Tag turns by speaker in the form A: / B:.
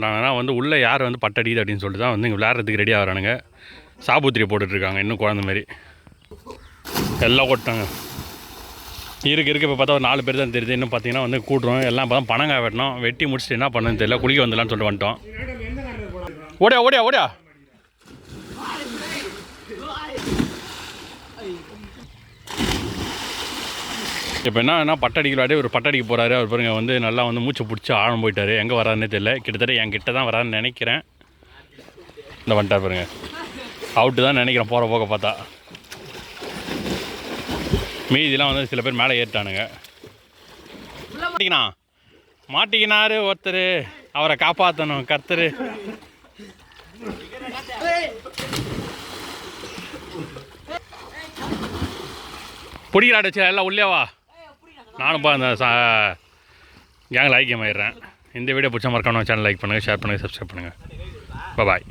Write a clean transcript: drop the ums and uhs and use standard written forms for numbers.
A: நாங்கள் வந்து உள்ளே யார் வந்து பட்டடிக்குது அப்படின்னு சொல்லிட்டு தான் வந்து இங்கே விளையாடுறதுக்கு ரெடி ஆகிறானுங்க. சாபூத்திரியை போட்டுட்ருக்காங்க இன்னும் குழந்த மாதிரி எல்லாம் ஓட்டாங்க. இருக்க இப்போ பார்த்தா ஒரு 4 பேர் தான் தெரியுது. இன்னும் பார்த்தீங்கன்னா வந்து கூட்டுறோம் எல்லாம் இப்போ தான் பணங்காய் வெட்டணும். வெட்டி முடிச்சுட்டு என்ன பண்ணுன்னு தெரியல. குளிக்க வந்துடலான்னு சொல்லிட்டு வந்துட்டோம். ஓடியா ஓடியா ஓடியா. இப்போ என்ன பட்டடிக்கலாடி ஒரு பட்டடிக்கு போகிறாரு. அவர் பாருங்க வந்து நல்லா வந்து மூச்சை பிடிச்சி ஆழம் போயிட்டார். எங்கே வராருன்னே தெரியல. கிட்டத்தட்ட என் கிட்ட தான் வரான்னு நினைக்கிறேன். இந்த வந்துட்டார் பாருங்க. அவுட்டு தான் நினைக்கிறேன் போகிற போக பார்த்தா. மீதிலாம் வந்து சில பேர் மேலே ஏறிட்டானுங்க. மாட்டிக்கினாரு ஒருத்தர். அவரை காப்பாற்றணும் கர்த்தர். பிடிக்கிறாடு வச்சு எல்லாம் உள்ளேவா. நானும் அந்த கேங்கில் ஐக்கியம் ஆயிடுறேன். இந்த வீடியோ பிடிச்ச மறக்காம சேனல் லைக் பண்ணுங்கள், ஷேர் பண்ணுங்கள், சப்ஸ்கிரைப் பண்ணுங்கள். பாய்.